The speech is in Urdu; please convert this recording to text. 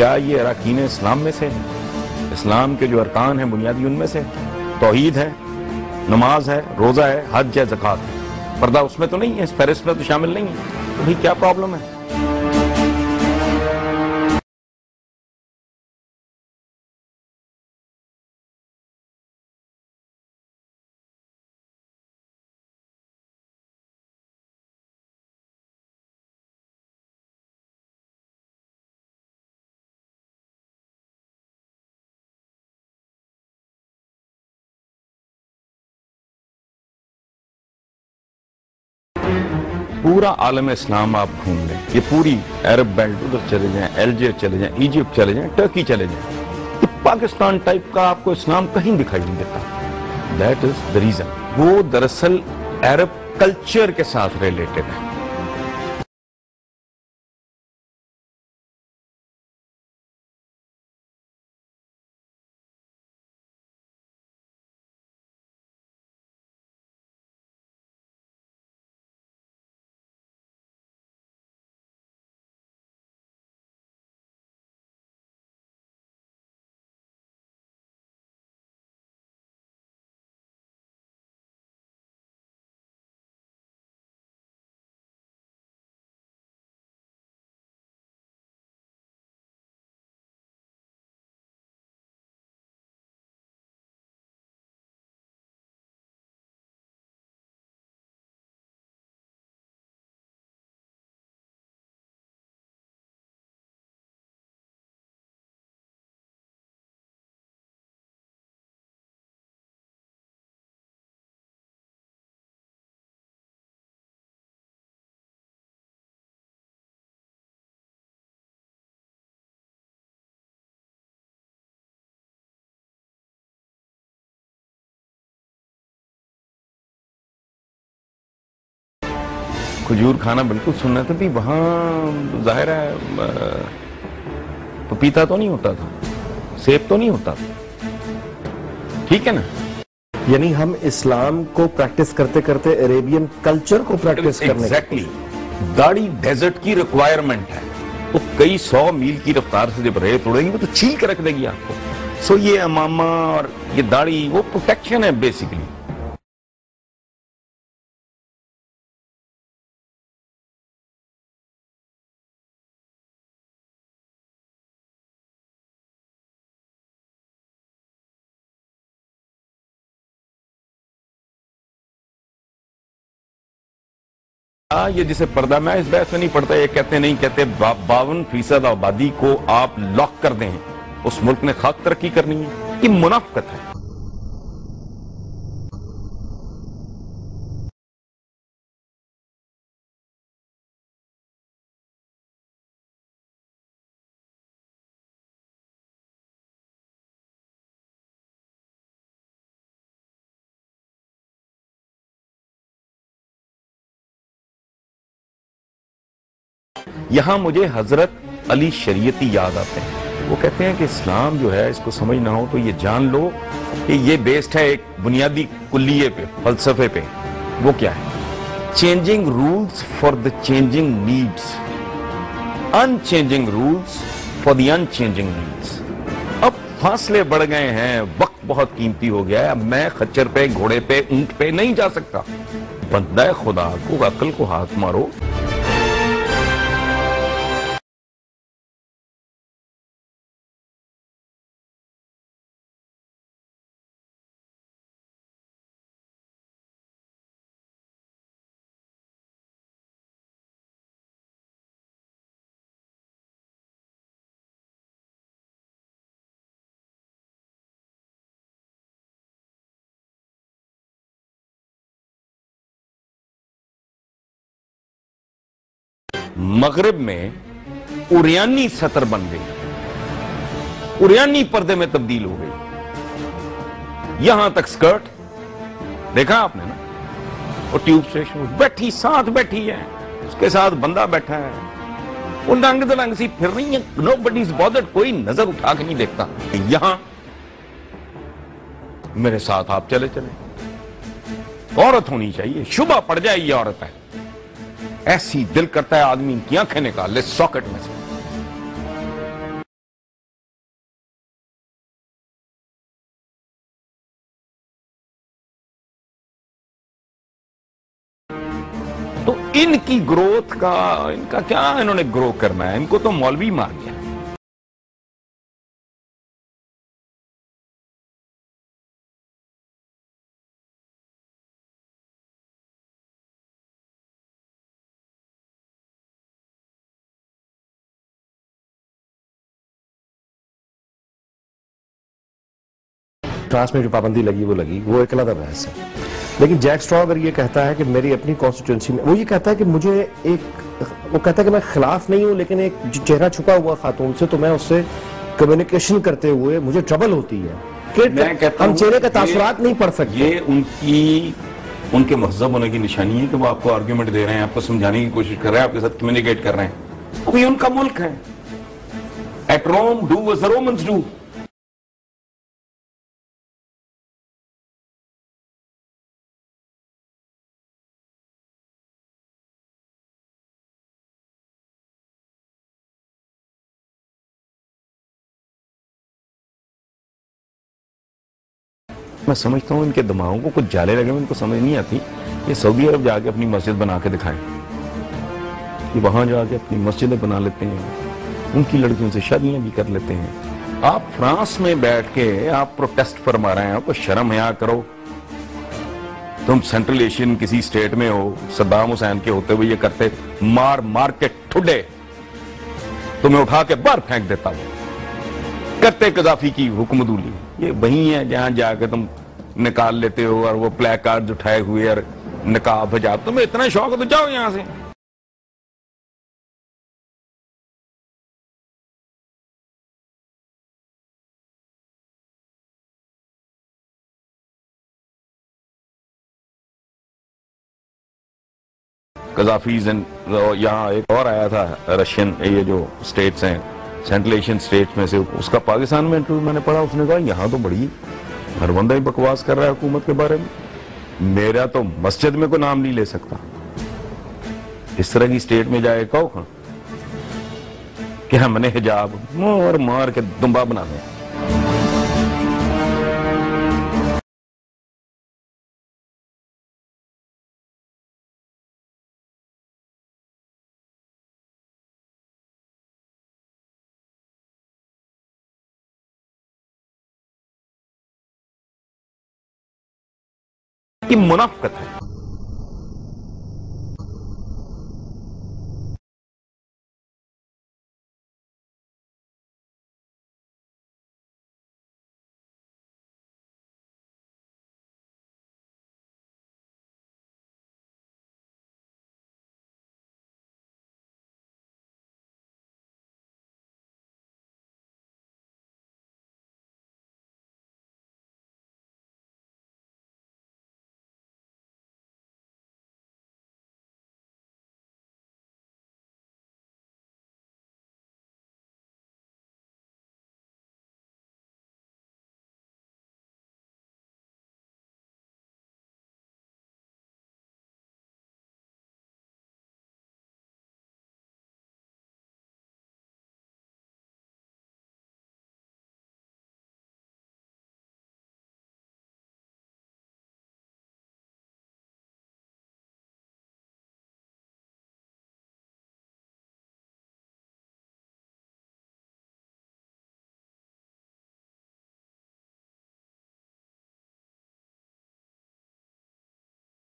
کیا یہ اراکین اسلام میں سے ہے؟ اسلام کے جو ارکان ہیں بنیادی ان میں سے توحید ہے، نماز ہے، روزہ ہے، حج ہے، زکوٰۃ ہے. پردہ اس میں تو نہیں ہے، اس فہرست میں تو شامل نہیں ہے. تو بھئی کیا پرابلم ہے؟ پورا عالم اسلام آپ گھوم لیں، یہ پوری عرب بیلٹ ادھر چلے جائیں، الجیر چلے جائیں، ایجپٹ چلے جائیں، ٹرکی چلے جائیں، تو پاکستان ٹائپ کا آپ کو اسلام کہیں دکھائی نہیں دیتا. That is the reason. وہ دراصل عرب کلچر کے ساتھ ریلیٹڈ ہے. کھجور کھانا بالکل سننا تھا بھی وہاں ظاہر ہے پپیتا تو نہیں ہوتا تھا، سیب تو نہیں ہوتا تھا، ٹھیک ہے نا. یعنی ہم اسلام کو پریکٹس کرتے کرتے عربین کلچر کو پریکٹس کرنے ایگزیکٹلی. داڑھی ڈیزرٹ کی ریکوائرمنٹ ہے. وہ کئی 100 میل کی رفتار سے جب ریت اڑے گی وہ تو چھیل کے رکھ دے گی آپ کو. سو یہ امامہ اور یہ داڑھی وہ پروٹیکشن ہے بیسیکلی. یہ جسے پردہ میں اس بحث میں نہیں پڑتا. یہ کہتے نہیں کہتے 52% آبادی کو آپ لاک کر دیں، اس ملک نے خاک ترقی کرنی ہے. یہ منافقت ہے. یہاں مجھے حضرت علی شریعتی یاد آتے ہیں. وہ کہتے ہیں کہ اسلام جو ہے اس کو سمجھ نہ ہو تو یہ جان لو کہ یہ بیسڈ ہے ایک بنیادی کلیے پہ، فلسفے پہ. وہ کیا ہے؟ Changing rules for the changing needs, unchanging rules for the unchanging needs. اب فاصلے بڑھ گئے ہیں، وقت بہت قیمتی ہو گیا ہے. اب میں خچر پہ، گھوڑے پہ، اونٹ پہ نہیں جا سکتا. بندہ خدا کو عقل کو ہاتھ مارو. مغرب میں اوریانی سطر بن گئی، اوریانی پردے میں تبدیل ہو گئی. یہاں تک سکرٹ دیکھا آپ نے نا، وہ ٹیوب اسٹیشن بیٹھی ساتھ بیٹھی ہے، اس کے ساتھ بندہ بیٹھا ہے، وہ ننگ دلنگ سی پھر رہی ہے. نو بڈی از بادرڈ، کوئی نظر اٹھا کے نہیں دیکھتا. یہاں میرے ساتھ آپ چلے چلے. عورت ہونی چاہیے، شبہ پڑ جائے یہ عورت ہے، ایسی دل کرتا ہے آدمی کی آنکھیں نکال لے ساکٹ میں سے. تو ان کی گروتھ کا ان کا کیا انہوں نے گرو کرنا ہے؟ ان کو تو مولوی مار گیا. فرانس میں جو پابندی لگی وہ ایک علیحدہ بحث ہے. لیکن جیک سٹرا اگر یہ کہتا ہے کہ میری اپنی کانسٹیٹوئنسی میں، وہ یہ کہتا ہے کہ مجھے وہ کہتا ہے کہ میں خلاف نہیں ہوں، لیکن ایک جو چہرہ چھپا ہوا خاتون سے، تو میں اس سے کمیونیکیشن کرتے ہوئے مجھے ٹربل ہوتی ہے کہ میں کہتا ہم ہوں چہرے کا تاثرات نہیں پڑھ سکتے. یہ ان کے مہذب ہونے کی نشانی ہے کہ وہ آپ کو آرگیومنٹ دے رہے ہیں، آپ کو سمجھانے کی کوشش کر رہے ہیں، آپ کے ساتھ کمیونیکیٹ کر رہے ہیں. وہ ان کا ملک ہے. At Rome do as the Romans do. میں سمجھتا ہوں ان کے دماغوں کو کچھ جالے لگے، ان کو سمجھ نہیں آتی. یہ سعودی عرب جا کے اپنی مسجد بنا کے دکھائیں، یہ وہاں جا کے اپنی مسجدیں بنا لیتے ہیں، ان کی لڑکیوں سے شادیاں بھی کر لیتے ہیں. آپ فرانس میں بیٹھ کے آپ پروٹیسٹ فرما رہے ہیں، آپ کو شرم حیا کرو. تم سینٹرل ایشین کسی اسٹیٹ میں ہو، صدام حسین کے ہوتے ہوئے یہ کرتے، مار مار کے ٹھڈے تمہیں اٹھا کے باہر پھینک دیتا ہوں. کرتے قذافی کی حکم دولی. یہ وہی ہے جہاں جا کے تم نکال لیتے ہو اور وہ پلے کارڈ اٹھائے ہوئے اور نقاب حجاب. تمہیں اتنا شوق ہے تو جاؤ یہاں سے. قذافیز یہاں ایک اور آیا تھا رشین، یہ جو اسٹیٹس ہیں سینٹرل ایشین اسٹیٹس میں سے، اس کا پاکستان میں انٹرویو میں نے پڑھا. اس نے کہا یہاں تو بڑی ہر بندہ ہی بکواس کر رہا ہے حکومت کے بارے میں، میرا تو مسجد میں کوئی نام نہیں لے سکتا. اس طرح کی اسٹیٹ میں جائے کہو ہاں کہ ہم نے حجاب مار مار کے دمبا بنا دیں. یہ منافقت ہے.